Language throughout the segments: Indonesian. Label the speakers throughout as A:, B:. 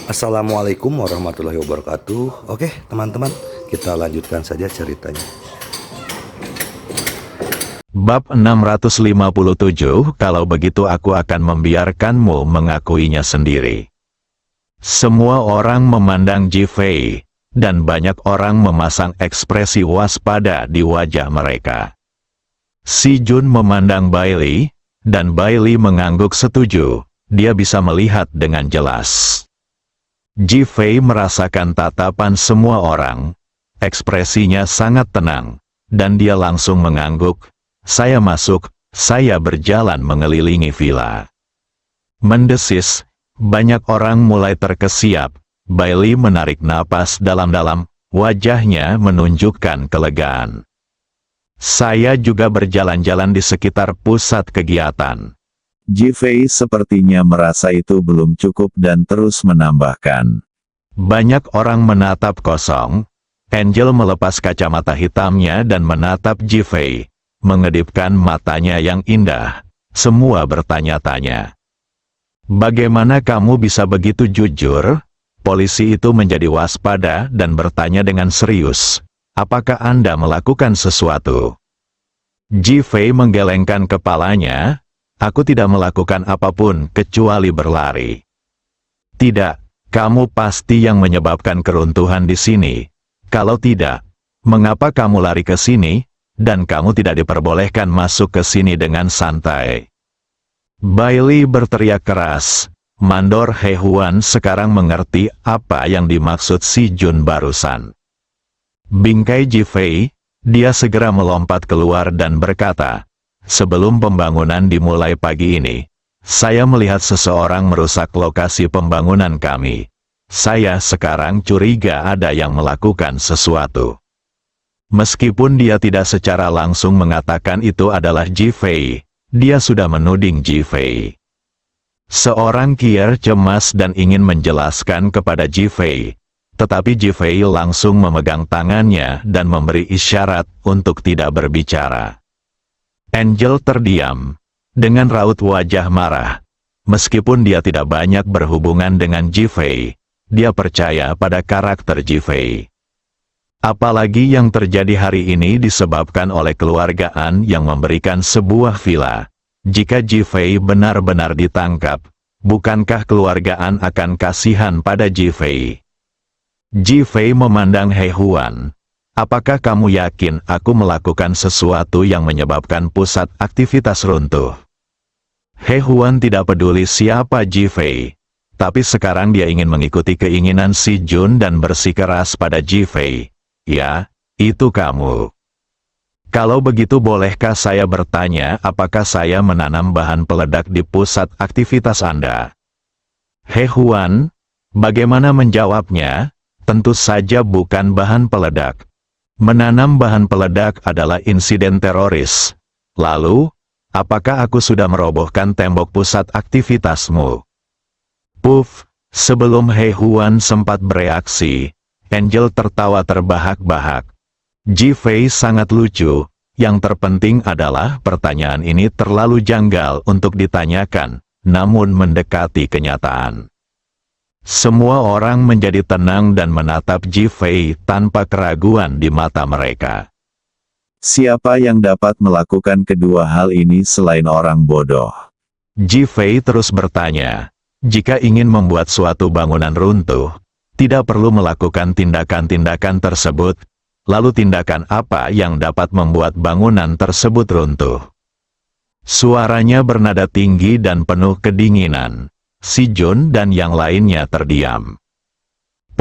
A: Assalamualaikum warahmatullahi wabarakatuh. Oke, teman-teman, kita lanjutkan saja ceritanya.
B: Bab 657, kalau begitu aku akan membiarkanmu mengakuinya sendiri. Semua orang memandang Ji Fei, dan banyak orang memasang ekspresi waspada di wajah mereka. Si Jun memandang Bailey, dan Bailey mengangguk setuju, dia bisa melihat dengan jelas. Ji Fei merasakan tatapan semua orang, ekspresinya sangat tenang, dan dia langsung mengangguk. Saya masuk, saya berjalan mengelilingi villa. Mendesis, banyak orang mulai terkesiap. Bailey menarik napas dalam-dalam, wajahnya menunjukkan kelegaan. Saya juga berjalan-jalan di sekitar pusat kegiatan.
C: Ji Fei sepertinya merasa itu belum cukup dan terus menambahkan.
B: Banyak orang menatap kosong. Angel melepas kacamata hitamnya dan menatap Ji Fei, mengedipkan matanya yang indah. Semua bertanya-tanya. Bagaimana kamu bisa begitu jujur? Polisi itu menjadi waspada dan bertanya dengan serius. Apakah Anda melakukan sesuatu? Ji Fei menggelengkan kepalanya. Aku tidak melakukan apapun kecuali berlari. Tidak, kamu pasti yang menyebabkan keruntuhan di sini. Kalau tidak, mengapa kamu lari ke sini, dan kamu tidak diperbolehkan masuk ke sini dengan santai? Bailey berteriak keras. Mandor He Huan sekarang mengerti apa yang dimaksud si Jun barusan. Bingkai Ji Fei, dia segera melompat keluar dan berkata, sebelum pembangunan dimulai pagi ini, saya melihat seseorang merusak lokasi pembangunan kami. Saya sekarang curiga ada yang melakukan sesuatu. Meskipun dia tidak secara langsung mengatakan itu adalah Ji Fei, dia sudah menuding Ji Fei. Seorang kier cemas dan ingin menjelaskan kepada Ji Fei, tetapi Ji Fei langsung memegang tangannya dan memberi isyarat untuk tidak berbicara. Angel terdiam, dengan raut wajah marah. Meskipun dia tidak banyak berhubungan dengan Ji Fei, dia percaya pada karakter Ji Fei. Apalagi yang terjadi hari ini disebabkan oleh keluargaan yang memberikan sebuah villa. Jika Ji Fei benar-benar ditangkap, bukankah keluargaan akan kasihan pada Ji Fei? Ji Fei memandang He Huan. Apakah kamu yakin aku melakukan sesuatu yang menyebabkan pusat aktivitas runtuh? He Huan tidak peduli siapa Ji Fei, tapi sekarang dia ingin mengikuti keinginan si Jun dan bersikeras pada Ji Fei. Ya, itu kamu. Kalau begitu bolehkah saya bertanya apakah saya menanam bahan peledak di pusat aktivitas Anda? He Huan, bagaimana menjawabnya? Tentu saja bukan bahan peledak. Menanam bahan peledak adalah insiden teroris. Lalu, apakah aku sudah merobohkan tembok pusat aktivitasmu? Puff, sebelum He Huan sempat bereaksi, Angel tertawa terbahak-bahak. Ji Fei sangat lucu, yang terpenting adalah pertanyaan ini terlalu janggal untuk ditanyakan, namun mendekati kenyataan. Semua orang menjadi tenang dan menatap Ji Fei tanpa keraguan di mata mereka.
C: Siapa yang dapat melakukan kedua hal ini selain orang bodoh?
B: Ji Fei terus bertanya, jika ingin membuat suatu bangunan runtuh, tidak perlu melakukan tindakan-tindakan tersebut, lalu tindakan apa yang dapat membuat bangunan tersebut runtuh? Suaranya bernada tinggi dan penuh kedinginan. Si Jun dan yang lainnya terdiam.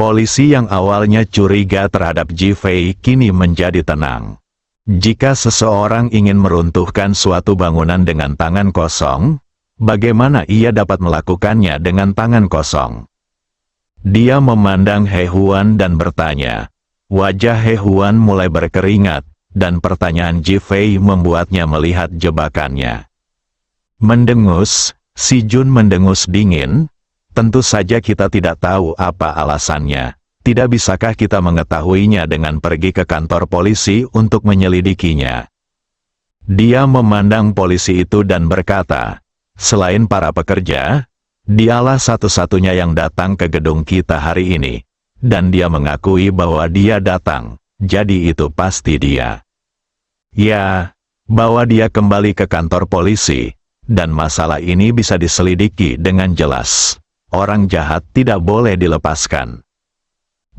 B: Polisi yang awalnya curiga terhadap Ji Fei kini menjadi tenang. Jika seseorang ingin meruntuhkan suatu bangunan dengan tangan kosong, bagaimana ia dapat melakukannya dengan tangan kosong? Dia memandang He Huan dan bertanya. Wajah He Huan mulai berkeringat, dan pertanyaan Ji Fei membuatnya melihat jebakannya. Mendengus, si Jun mendengus dingin. Tentu saja kita tidak tahu apa alasannya. Tidak bisakah kita mengetahuinya dengan pergi ke kantor polisi untuk menyelidikinya? Dia memandang polisi itu dan berkata, selain para pekerja, Dialah satu-satunya yang datang ke gedung kita hari ini. Dan dia mengakui bahwa dia datang, jadi itu pasti dia. Ya, bawa dia kembali ke kantor polisi, dan masalah ini bisa diselidiki dengan jelas. Orang jahat tidak boleh dilepaskan.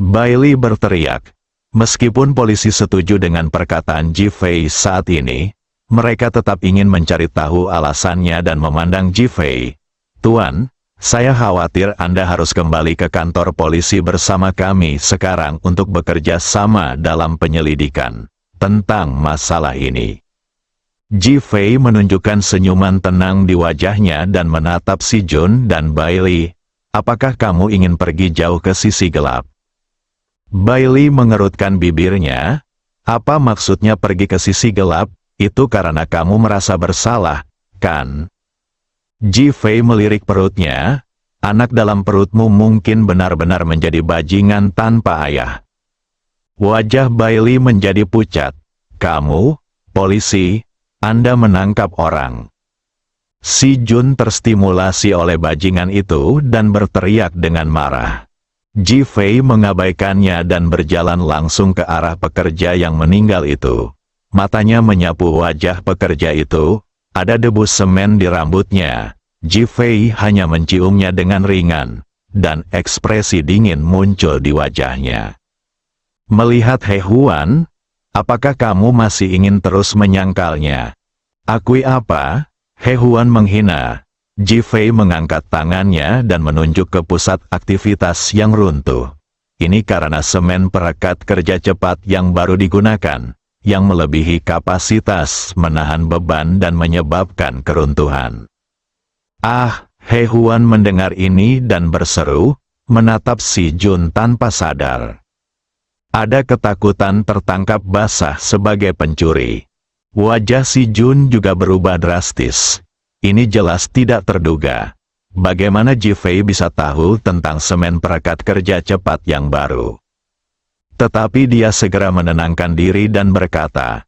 B: Bailey berteriak. Meskipun polisi setuju dengan perkataan Jifei saat ini, mereka tetap ingin mencari tahu alasannya dan memandang Jifei. Tuan, saya khawatir Anda harus kembali ke kantor polisi bersama kami sekarang untuk bekerja sama dalam penyelidikan tentang masalah ini. Jifei menunjukkan senyuman tenang di wajahnya dan menatap si Jun dan Bailey. Apakah kamu ingin pergi jauh ke sisi gelap? Bailey mengerutkan bibirnya. Apa maksudnya pergi ke sisi gelap? Itu karena kamu merasa bersalah, kan? Jifei melirik perutnya. Anak dalam perutmu mungkin benar-benar menjadi bajingan tanpa ayah. Wajah Bailey menjadi pucat. Kamu, polisi, Anda menangkap orang. Si Jun terstimulasi oleh bajingan itu dan berteriak dengan marah. Jifei mengabaikannya dan berjalan langsung ke arah pekerja yang meninggal itu. Matanya menyapu wajah pekerja itu. Ada debu semen di rambutnya. Jifei hanya menciumnya dengan ringan, dan ekspresi dingin muncul di wajahnya. Melihat He Huan, apakah kamu masih ingin terus menyangkalnya? Akui apa? He Huan menghina. Jifei mengangkat tangannya dan menunjuk ke pusat aktivitas yang runtuh. Ini karena semen perekat kerja cepat yang baru digunakan, yang melebihi kapasitas menahan beban dan menyebabkan keruntuhan. Ah, He Huan mendengar ini dan berseru, menatap si Jun tanpa sadar. Ada ketakutan tertangkap basah sebagai pencuri. Wajah si Jun juga berubah drastis. Ini jelas tidak terduga. Bagaimana Jifei bisa tahu tentang semen perekat kerja cepat yang baru? Tetapi dia segera menenangkan diri dan berkata,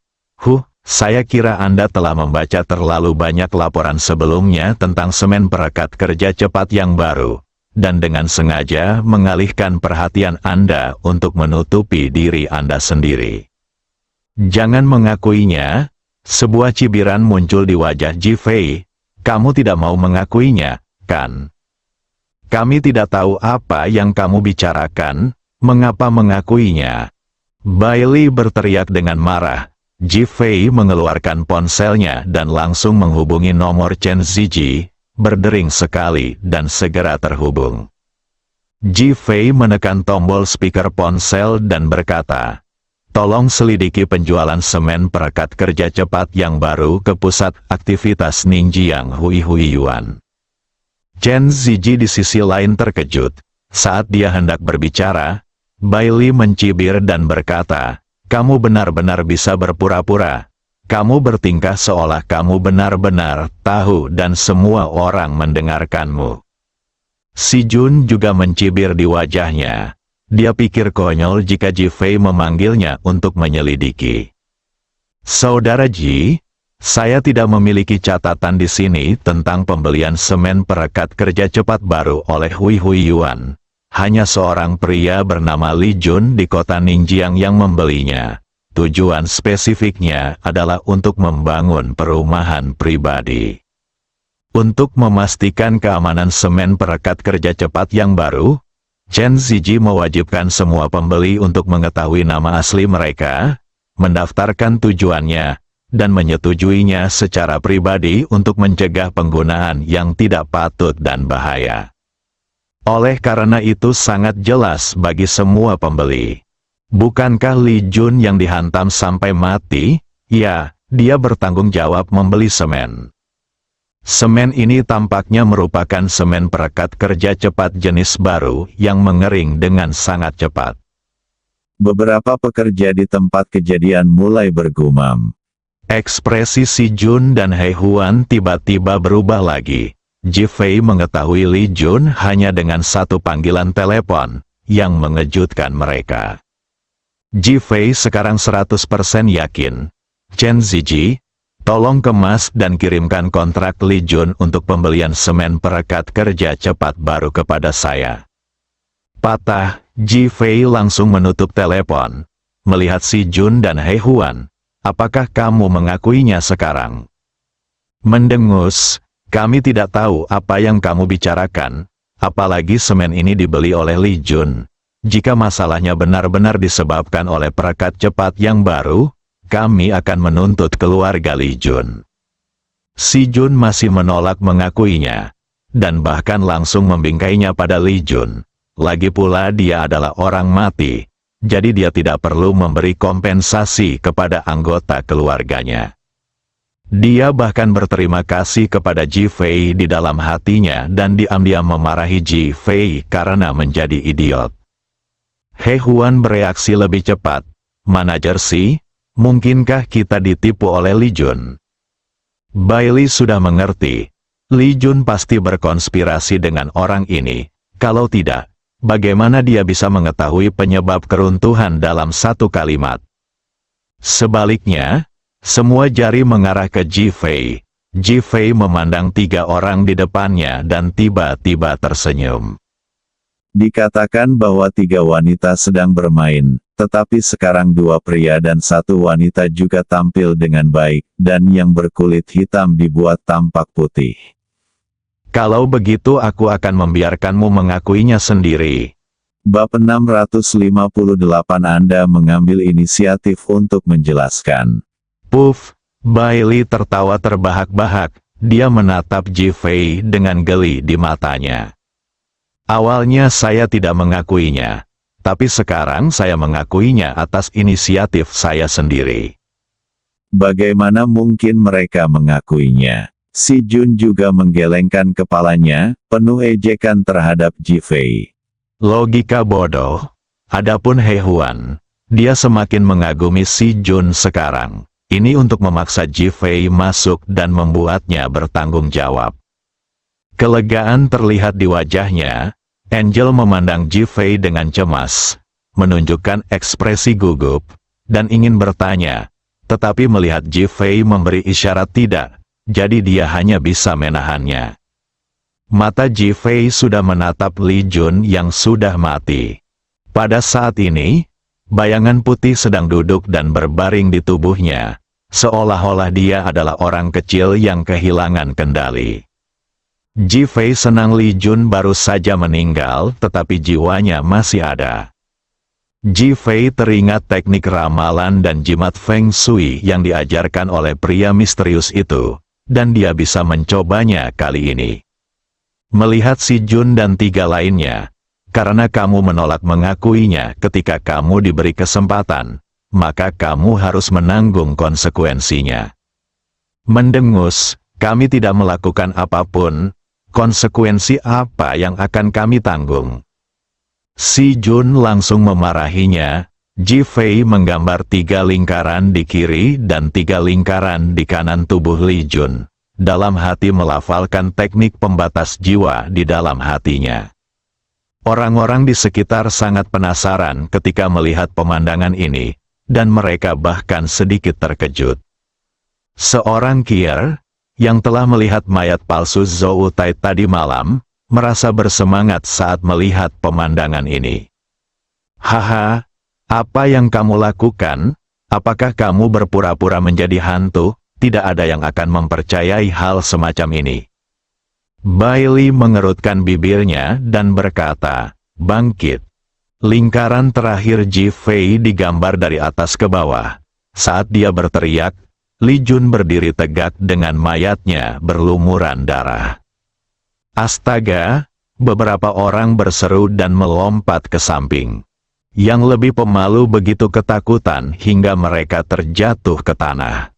B: saya kira Anda telah membaca terlalu banyak laporan sebelumnya tentang semen perekat kerja cepat yang baru, dan dengan sengaja mengalihkan perhatian Anda untuk menutupi diri Anda sendiri. Jangan mengakuinya. Sebuah cibiran muncul di wajah Jifei. Kamu tidak mau mengakuinya, kan? Kami tidak tahu apa yang kamu bicarakan, mengapa mengakuinya? Bailey berteriak dengan marah. Jifei mengeluarkan ponselnya dan langsung menghubungi nomor Chen Ziji, berdering sekali dan segera terhubung. Jifei menekan tombol speaker ponsel dan berkata, tolong selidiki penjualan semen perekat kerja cepat yang baru ke pusat aktivitas Ningjiang Hui Yuan. Chen Ziji di sisi lain terkejut. Saat dia hendak berbicara, Bailey mencibir dan berkata, kamu benar-benar bisa berpura-pura. Kamu bertingkah seolah kamu benar-benar tahu dan semua orang mendengarkanmu. Si Jun juga mencibir di wajahnya. Dia pikir konyol jika Jifei memanggilnya untuk menyelidiki. Saudara Ji, saya tidak memiliki catatan di sini tentang pembelian semen perekat kerja cepat baru oleh Hui Yuan. Hanya seorang pria bernama Li Jun di kota Ningjiang yang membelinya. Tujuan spesifiknya adalah untuk membangun perumahan pribadi. Untuk memastikan keamanan semen perekat kerja cepat yang baru, Chen Ziji mewajibkan semua pembeli untuk mengetahui nama asli mereka, mendaftarkan tujuannya, dan menyetujuinya secara pribadi untuk mencegah penggunaan yang tidak patut dan bahaya. Oleh karena itu sangat jelas bagi semua pembeli. Bukankah Li Jun yang dihantam sampai mati? Ya, dia bertanggung jawab membeli semen. Semen ini tampaknya merupakan semen perekat kerja cepat jenis baru yang mengering dengan sangat cepat.
C: Beberapa pekerja di tempat kejadian mulai bergumam.
B: Ekspresi si Jun dan He Huan tiba-tiba berubah lagi. Jifei mengetahui Li Jun hanya dengan satu panggilan telepon, yang mengejutkan mereka. Jifei sekarang 100% yakin. Chen Ziji, Tolong kemas dan kirimkan kontrak Li Jun untuk pembelian semen perekat kerja cepat baru kepada saya. Patah, Ji Fei langsung menutup telepon. Melihat si Jun dan He Huan, apakah kamu mengakuinya sekarang? Mendengus, kami tidak tahu apa yang kamu bicarakan, apalagi semen ini dibeli oleh Li Jun. Jika masalahnya benar-benar disebabkan oleh perekat cepat yang baru, kami akan menuntut keluarga Li Jun. Si Jun masih menolak mengakuinya, dan bahkan langsung membingkainya pada Li Jun. Lagi pula dia adalah orang mati, jadi dia tidak perlu memberi kompensasi kepada anggota keluarganya. Dia bahkan berterima kasih kepada Ji Fei di dalam hatinya dan diam-diam memarahi Ji Fei karena menjadi idiot. He Huan bereaksi lebih cepat. Manajer Si, mungkinkah kita ditipu oleh Li Jun? Bailey sudah mengerti. Li Jun pasti berkonspirasi dengan orang ini. Kalau tidak, bagaimana dia bisa mengetahui penyebab keruntuhan dalam satu kalimat? Sebaliknya, semua jari mengarah ke Ji Fei. Ji Fei memandang 3 orang di depannya dan tiba-tiba tersenyum.
C: Dikatakan bahwa 3 wanita sedang bermain, tetapi sekarang 2 pria dan 1 wanita juga tampil dengan baik, dan yang berkulit hitam dibuat tampak putih.
B: Kalau begitu aku akan membiarkanmu mengakuinya sendiri.
C: Bab 658 Anda mengambil inisiatif untuk menjelaskan.
B: Puff, Bailey tertawa terbahak-bahak, dia menatap Ji Fei dengan geli di matanya. Awalnya saya tidak mengakuinya, tapi sekarang saya mengakuinya atas inisiatif saya sendiri.
C: Bagaimana mungkin mereka mengakuinya? Si Jun juga menggelengkan kepalanya, penuh ejekan terhadap Ji Fei.
B: Logika bodoh. Adapun He Huan, dia semakin mengagumi si Jun sekarang. Ini untuk memaksa Ji Fei masuk dan membuatnya bertanggung jawab. Kelegaan terlihat di wajahnya. Angel memandang Ji Fei dengan cemas, menunjukkan ekspresi gugup, dan ingin bertanya, tetapi melihat Ji Fei memberi isyarat tidak, jadi dia hanya bisa menahannya. Mata Ji Fei sudah menatap Li Jun yang sudah mati. Pada saat ini, bayangan putih sedang duduk dan berbaring di tubuhnya, seolah-olah dia adalah orang kecil yang kehilangan kendali. Ji Fei senang Li Jun baru saja meninggal, tetapi jiwanya masih ada. Ji Fei teringat teknik ramalan dan jimat Feng Shui yang diajarkan oleh pria misterius itu, dan dia bisa mencobanya kali ini. Melihat si Jun dan 3 lainnya, karena kamu menolak mengakuinya ketika kamu diberi kesempatan, maka kamu harus menanggung konsekuensinya. Mendengus, kami tidak melakukan apapun. Konsekuensi apa yang akan kami tanggung? Si Jun langsung memarahinya. Ji Fei menggambar 3 lingkaran di kiri dan 3 lingkaran di kanan tubuh Li Jun. Dalam hati melafalkan teknik pembatas jiwa di dalam hatinya. Orang-orang di sekitar sangat penasaran ketika melihat pemandangan ini, dan mereka bahkan sedikit terkejut. Seorang kier yang telah melihat mayat palsu Zhou Tai tadi malam, merasa bersemangat saat melihat pemandangan ini. Haha, apa yang kamu lakukan? Apakah kamu berpura-pura menjadi hantu? Tidak ada yang akan mempercayai hal semacam ini. Bailey mengerutkan bibirnya dan berkata, bangkit. Lingkaran terakhir Ji Fei digambar dari atas ke bawah. Saat dia berteriak, Li Jun berdiri tegak dengan mayatnya berlumuran darah. Astaga, beberapa orang berseru dan melompat ke samping. Yang lebih pemalu begitu ketakutan hingga mereka terjatuh ke tanah.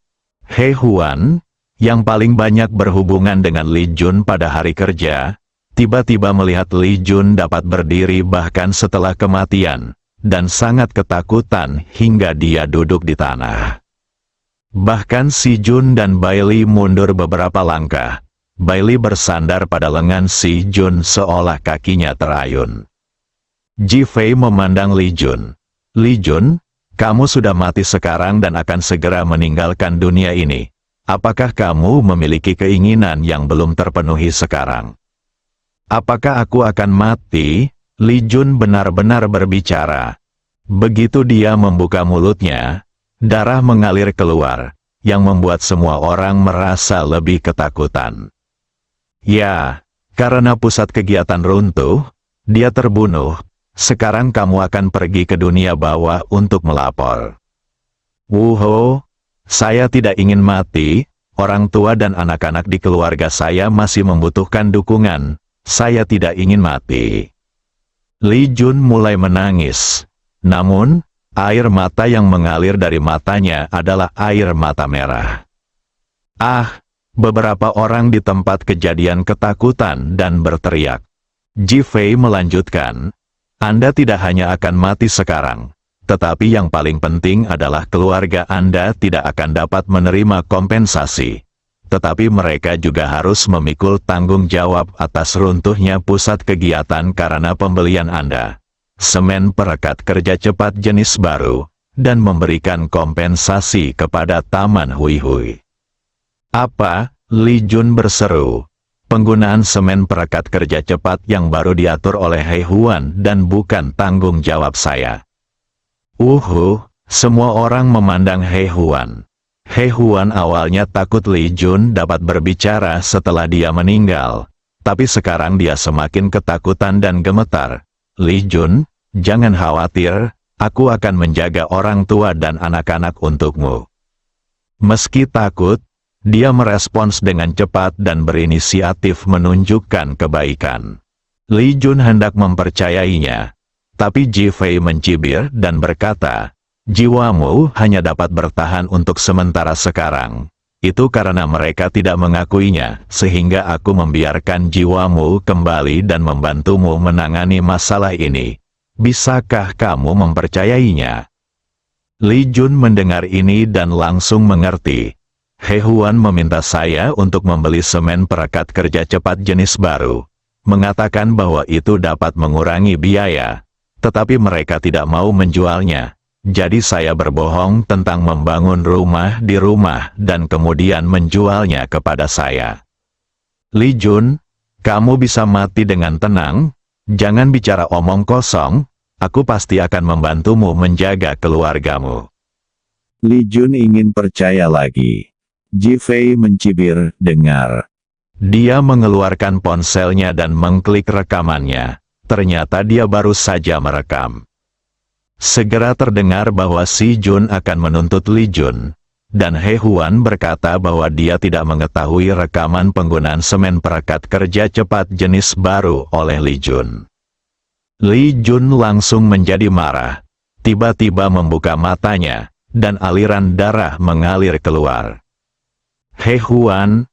B: He Huan, yang paling banyak berhubungan dengan Li Jun pada hari kerja, tiba-tiba melihat Li Jun dapat berdiri bahkan setelah kematian, dan sangat ketakutan hingga dia duduk di tanah. Bahkan si Jun dan Bailey mundur beberapa langkah. Bailey bersandar pada lengan si Jun seolah kakinya terayun. Ji Fei memandang Li Jun. Li Jun, kamu sudah mati sekarang dan akan segera meninggalkan dunia ini. apakah kamu memiliki keinginan yang belum terpenuhi sekarang? Apakah aku akan mati? Li Jun benar-benar berbicara. Begitu dia membuka mulutnya, darah mengalir keluar, yang membuat semua orang merasa lebih ketakutan. Ya, karena pusat kegiatan runtuh, dia terbunuh. Sekarang kamu akan pergi ke dunia bawah untuk melapor. Wuho, saya tidak ingin mati, orang tua dan anak-anak di keluarga saya masih membutuhkan dukungan, saya tidak ingin mati. Li Jun mulai menangis. Namun, air mata yang mengalir dari matanya adalah air mata merah. Ah, beberapa orang di tempat kejadian ketakutan dan berteriak. Ji Fei melanjutkan, Anda tidak hanya akan mati sekarang, tetapi yang paling penting adalah keluarga Anda tidak akan dapat menerima kompensasi. Tetapi mereka juga harus memikul tanggung jawab atas runtuhnya pusat kegiatan karena pembelian Anda. Semen perekat kerja cepat jenis baru, dan memberikan kompensasi kepada Taman Hui Hui. Apa? Li Jun berseru. Penggunaan semen perekat kerja cepat yang baru diatur oleh He Huan dan bukan tanggung jawab saya. Semua orang memandang He Huan. He Huan awalnya takut Li Jun dapat berbicara setelah dia meninggal, tapi sekarang dia semakin ketakutan dan gemetar. Li Jun, jangan khawatir, aku akan menjaga orang tua dan anak-anak untukmu. Meski takut, dia merespons dengan cepat dan berinisiatif menunjukkan kebaikan. Li Jun hendak mempercayainya, tapi Ji Fei mencibir dan berkata, jiwamu hanya dapat bertahan untuk sementara sekarang. Itu karena mereka tidak mengakuinya, sehingga aku membiarkan jiwamu kembali dan membantumu menangani masalah ini. Bisakah kamu mempercayainya? Li Jun mendengar ini dan langsung mengerti. He Huan meminta saya untuk membeli semen perekat kerja cepat jenis baru, mengatakan bahwa itu dapat mengurangi biaya, tetapi mereka tidak mau menjualnya. Jadi saya berbohong tentang membangun rumah di rumah dan kemudian menjualnya kepada saya. Li Jun, kamu bisa mati dengan tenang, jangan bicara omong kosong, aku pasti akan membantumu menjaga keluargamu.
C: Li Jun ingin percaya lagi. Ji Fei mencibir, dengar.
B: Dia mengeluarkan ponselnya dan mengklik rekamannya. Ternyata dia baru saja merekam. Segera terdengar bahwa Si Jun akan menuntut Li Jun, dan He Huan berkata bahwa dia tidak mengetahui rekaman penggunaan semen perekat kerja cepat jenis baru oleh Li Jun. Li Jun langsung menjadi marah, tiba-tiba membuka matanya, dan aliran darah mengalir keluar. He Huan,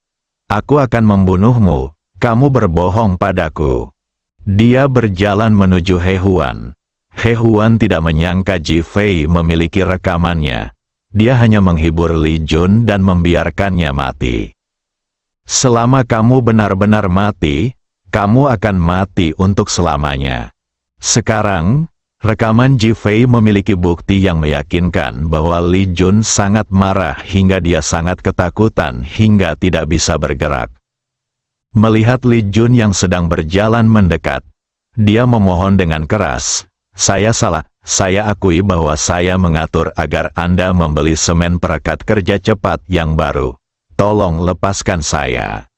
B: aku akan membunuhmu, kamu berbohong padaku. Dia berjalan menuju He Huan. He Huan tidak menyangka Ji Fei memiliki rekamannya. Dia hanya menghibur Li Jun dan membiarkannya mati. Selama kamu benar-benar mati, kamu akan mati untuk selamanya. Sekarang, rekaman Ji Fei memiliki bukti yang meyakinkan bahwa Li Jun sangat marah hingga dia sangat ketakutan hingga tidak bisa bergerak. Melihat Li Jun yang sedang berjalan mendekat, dia memohon dengan keras. Saya salah, saya akui bahwa saya mengatur agar Anda membeli semen perekat kerja cepat yang baru. Tolong lepaskan saya.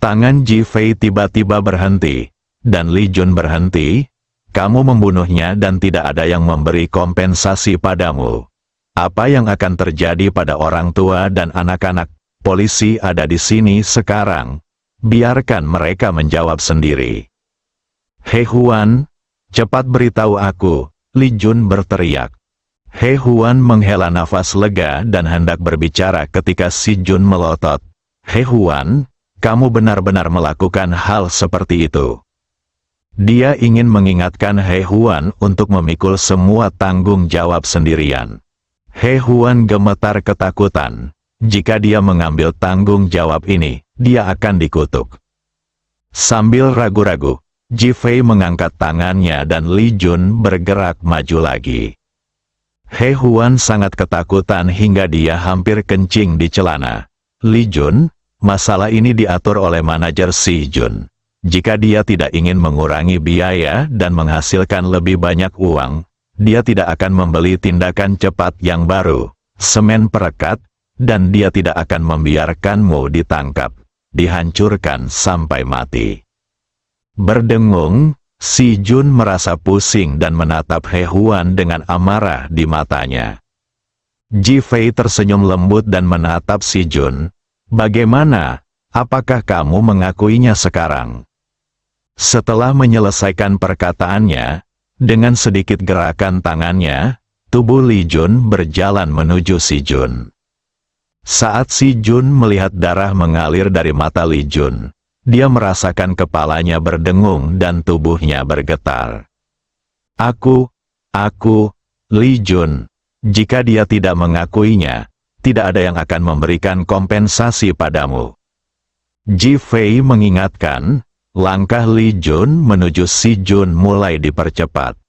B: Tangan Ji Fei tiba-tiba berhenti, dan Li Jun berhenti. Kamu membunuhnya dan tidak ada yang memberi kompensasi padamu. Apa yang akan terjadi pada orang tua dan anak-anak? Polisi ada di sini sekarang. Biarkan mereka menjawab sendiri. He Huan, cepat beritahu aku, Li Jun berteriak. He Huan menghela nafas lega dan hendak berbicara ketika Si Jun melotot. He Huan, kamu benar-benar melakukan hal seperti itu. Dia ingin mengingatkan He Huan untuk memikul semua tanggung jawab sendirian. He Huan gemetar ketakutan. Jika dia mengambil tanggung jawab ini, dia akan dikutuk. Sambil ragu-ragu, Ji Fei mengangkat tangannya dan Li Jun bergerak maju lagi. He Huan sangat ketakutan hingga dia hampir kencing di celana. Li Jun, masalah ini diatur oleh manajer Si Jun. Jika dia tidak ingin mengurangi biaya dan menghasilkan lebih banyak uang, dia tidak akan membeli tindakan cepat yang baru, semen perekat, dan dia tidak akan membiarkanmu ditangkap, dihancurkan sampai mati. Berdengung, Si Jun merasa pusing dan menatap He Huan dengan amarah di matanya. Ji Fei tersenyum lembut dan menatap Si Jun. Bagaimana? Apakah kamu mengakuinya sekarang? Setelah menyelesaikan perkataannya, dengan sedikit gerakan tangannya, tubuh Li Jun berjalan menuju Si Jun. Saat Si Jun melihat darah mengalir dari mata Li Jun, dia merasakan kepalanya berdengung dan tubuhnya bergetar. Aku, Li Jun. Jika dia tidak mengakuinya, tidak ada yang akan memberikan kompensasi padamu. Ji Fei mengingatkan, langkah Li Jun menuju Si Jun mulai dipercepat.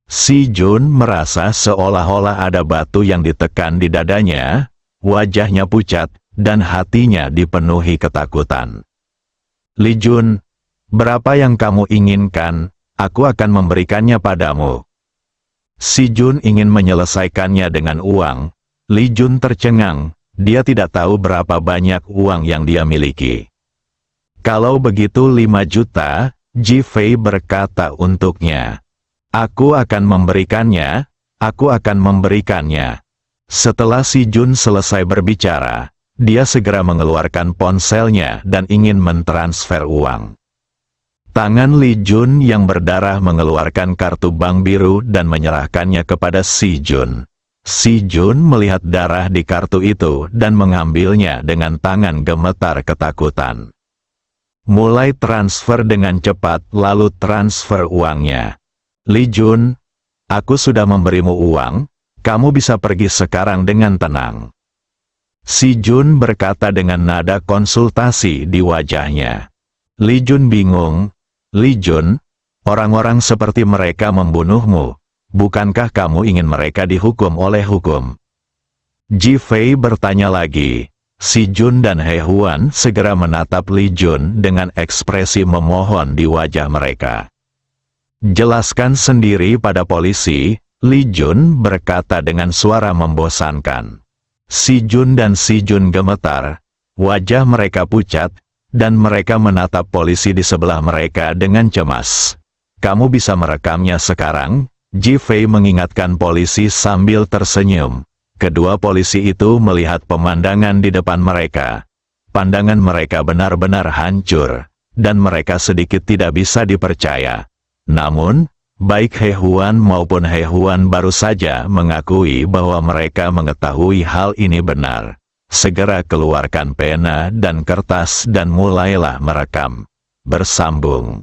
B: Si Jun merasa seolah-olah ada batu yang ditekan di dadanya, wajahnya pucat, dan hatinya dipenuhi ketakutan. Li Jun, berapa yang kamu inginkan, aku akan memberikannya padamu. Si Jun ingin menyelesaikannya dengan uang. Li Jun tercengang, dia tidak tahu berapa banyak uang yang dia miliki. Kalau begitu 5 juta, Ji Fei berkata untuknya. Aku akan memberikannya, aku akan memberikannya. Setelah Si Jun selesai berbicara, dia segera mengeluarkan ponselnya dan ingin mentransfer uang. Tangan Li Jun yang berdarah mengeluarkan kartu bank biru dan menyerahkannya kepada Si Jun. Si Jun melihat darah di kartu itu dan mengambilnya dengan tangan gemetar ketakutan. Mulai transfer dengan cepat lalu transfer uangnya. Li Jun, aku sudah memberimu uang, kamu bisa pergi sekarang dengan tenang. Si Jun berkata dengan nada konsultasi di wajahnya. Li Jun bingung. Li Jun, orang-orang seperti mereka membunuhmu. Bukankah kamu ingin mereka dihukum oleh hukum? Ji Fei bertanya lagi. Si Jun dan He Huan segera menatap Li Jun dengan ekspresi memohon di wajah mereka. Jelaskan sendiri pada polisi, Li Jun berkata dengan suara membosankan. Si Jun dan Si Jun gemetar, wajah mereka pucat, dan mereka menatap polisi di sebelah mereka dengan cemas. Kamu bisa merekamnya sekarang? Ji Fei mengingatkan polisi sambil tersenyum. Kedua polisi itu melihat pemandangan di depan mereka. Pandangan mereka benar-benar hancur, dan mereka sedikit tidak bisa dipercaya. Namun, baik He Huan maupun He Huan baru saja mengakui bahwa mereka mengetahui hal ini benar. Segera keluarkan pena dan kertas dan mulailah merekam. Bersambung.